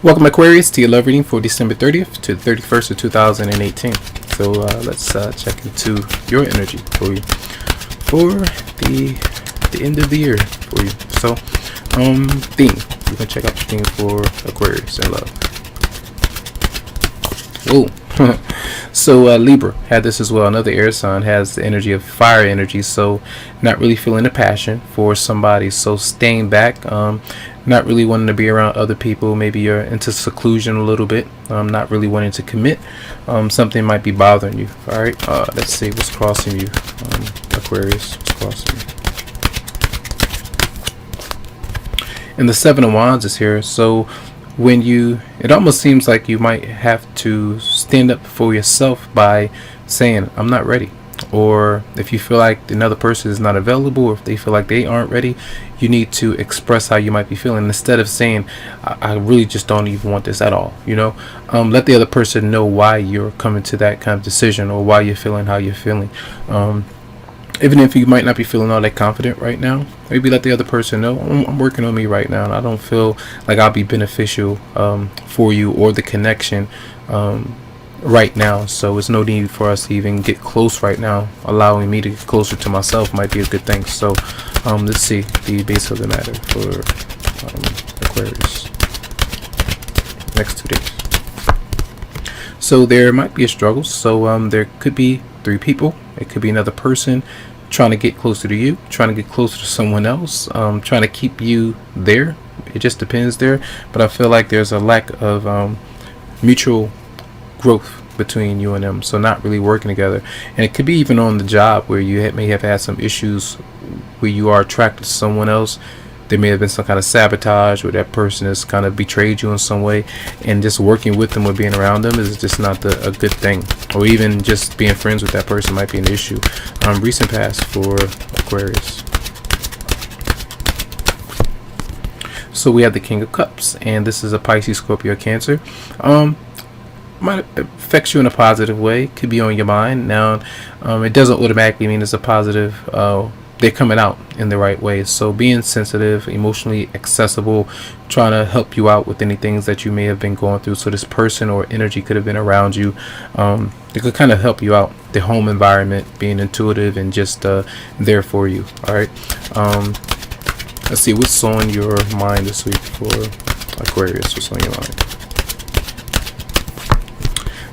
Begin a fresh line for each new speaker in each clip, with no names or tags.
Welcome, Aquarius, to your love reading for December 30th to the 31st of 2018. So let's check into your energy for you for the end of the year for you. So theme. We're gonna check out the theme for Aquarius and love. Oh, so Libra had this as well. Another air sign has the energy of fire energy, so not really feeling the passion for somebody, so staying back, not really wanting to be around other people. Maybe you're into seclusion a little bit, not really wanting to commit. Something might be bothering you. All right, let's see what's crossing you, Aquarius. What's crossing you? And the Seven of Wands is here, so it almost seems like you might have to stand up for yourself by saying, I'm not ready. Or if you feel like another person is not available, or if they feel like they aren't ready, you need to express how you might be feeling instead of saying, I really just don't even want this at all. Let the other person know why you're coming to that kind of decision, or why you're feeling how you're feeling. Even if you might not be feeling all that confident right now, maybe let the other person know, I'm working on me right now, and I don't feel like I'll be beneficial for you or the connection right now. So it's no need for us to even get close right now. Allowing me to get closer to myself might be a good thing. So let's see the base of the matter for Aquarius next 2 days. So there might be a struggle. So there could be 3 people. It could be another person trying to get closer to you, trying to get closer to someone else, trying to keep you there. It just depends there. But I feel like there's a lack of mutual growth between you and them. So not really working together. And it could be even on the job where you may have had some issues where you are attracted to someone else. There may have been some kind of sabotage where that person has kind of betrayed you in some way, and just working with them or being around them is just not a good thing. Or even just being friends with that person might be an issue. Recent past for Aquarius. So we have the King of Cups, and this is a Pisces, Scorpio, Cancer. Might affect you in a positive way. Could be on your mind. Now, it doesn't automatically mean it's a positive. They're coming out in the right way. So being sensitive, emotionally accessible, trying to help you out with any things that you may have been going through. So this person or energy could have been around you. They could kind of help you out. The home environment, being intuitive and just there for you. All right. Let's see what's on your mind this week for Aquarius. What's on your mind?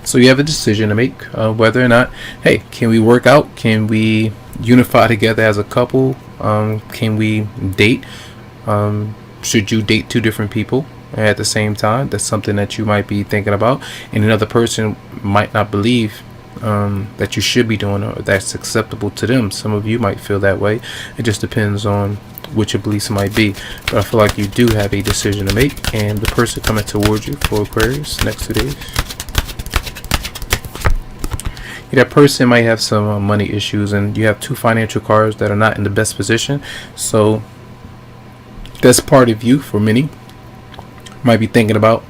So you have a decision to make, whether or not, hey, can we work out? Can we unify together as a couple? Can we date? Should you date 2 different people at the same time? That's something that you might be thinking about, and another person might not believe that you should be doing, or that's acceptable to them. Some of you might feel that way. It just depends on what your beliefs might be. But I feel like you do have a decision to make, and the person coming towards you for Aquarius next 2 days. That person might have some money issues, and you have 2 financial cards that are not in the best position. So that's part of you. For many, might be thinking about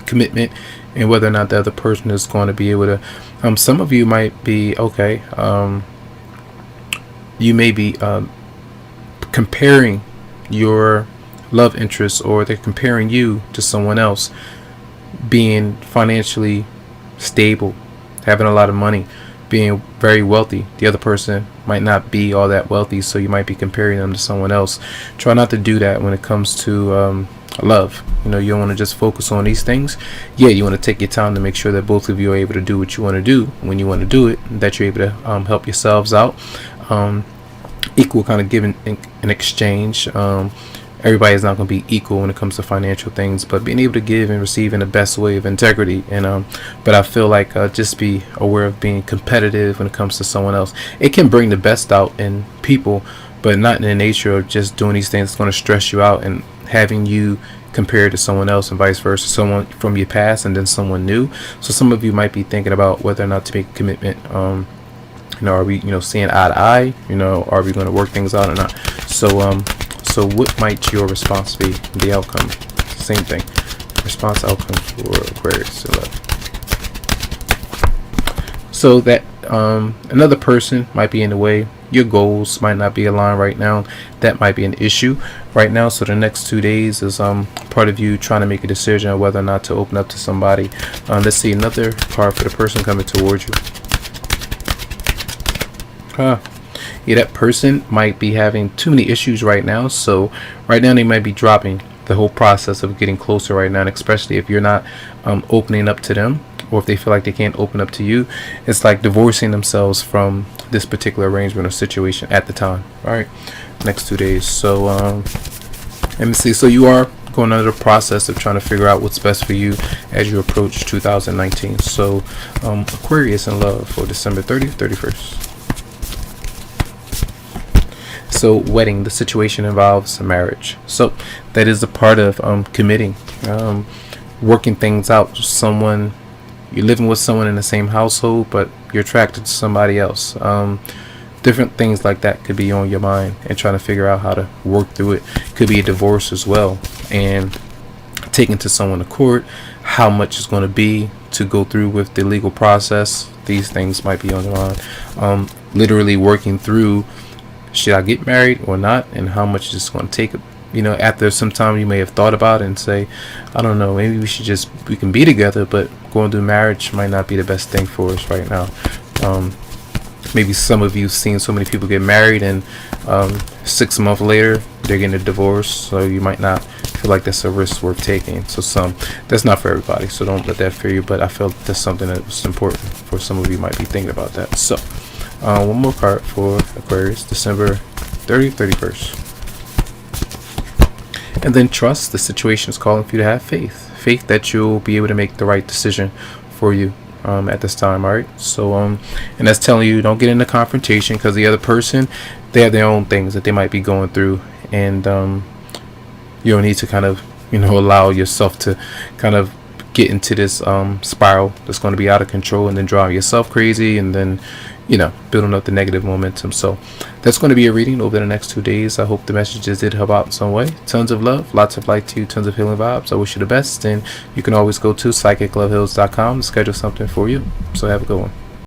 commitment and whether or not the other person is going to be able to. Some of you might be okay. You may be comparing your love interests, or they're comparing you to someone else being financially stable, having a lot of money, being very wealthy. The other person might not be all that wealthy, so you might be comparing them to someone else. Try not to do that when it comes to love. You don't want to just focus on these things. Yeah, you want to take your time to make sure that both of you are able to do what you want to do when you want to do it, that you're able to help yourselves out. Equal kind of giving in exchange. Everybody is not going to be equal when it comes to financial things, but being able to give and receive in the best way of integrity. And but I feel like just be aware of being competitive when it comes to someone else. It can bring the best out in people, but not in the nature of just doing these things that's going to stress you out and having you compared to someone else, and vice versa, someone from your past and then someone new. So some of you might be thinking about whether or not to make a commitment. Are we seeing eye to eye? Are we going to work things out or not? So what might your response be? The outcome, same thing. Response, outcome for Aquarius. So that another person might be in the way. Your goals might not be aligned right now. That might be an issue right now. So the next 2 days is part of you trying to make a decision on whether or not to open up to somebody. Let's see another card for the person coming towards you. Yeah, that person might be having too many issues right now. So right now they might be dropping the whole process of getting closer right now, and especially if you're not opening up to them, or if they feel like they can't open up to you. It's like divorcing themselves from this particular arrangement or situation at the time. All right, next 2 days. So let me see. So you are going under the process of trying to figure out what's best for you as you approach 2019. So Aquarius in love for December 30th, 31st. So wedding, the situation involves marriage. So that is a part of committing, working things out. Someone, you're living with someone in the same household, but you're attracted to somebody else. Different things like that could be on your mind, and trying to figure out how to work through it. Could be a divorce as well, and taking to someone to court, how much is going to be to go through with the legal process. These things might be on your mind. Literally working through, should I get married or not, and how much is going to take. You know, after some time you may have thought about it and say, I don't know, maybe we can be together, but going through marriage might not be the best thing for us right now. Maybe some of you seen so many people get married, and 6 months later they're getting a divorce, so you might not feel like that's a risk worth taking. So that's not for everybody, so don't let that fear you, but I felt that's something that was important for some of you. Might be thinking about that. So one more card for Aquarius, December 30th, 31st. And then trust. The situation is calling for you to have faith that you'll be able to make the right decision for you at this time. All right, so and that's telling you, don't get into confrontation, because the other person, they have their own things that they might be going through, and you don't need to kind of, allow yourself to kind of get into this spiral that's going to be out of control, and then drive yourself crazy, and then building up the negative momentum. So that's going to be a reading over the next 2 days. I hope the messages did help out in some way. Tons of love, lots of light to you, tons of healing vibes. I wish you the best, and you can always go to psychicloveheals.com to schedule something for you. So have a good one.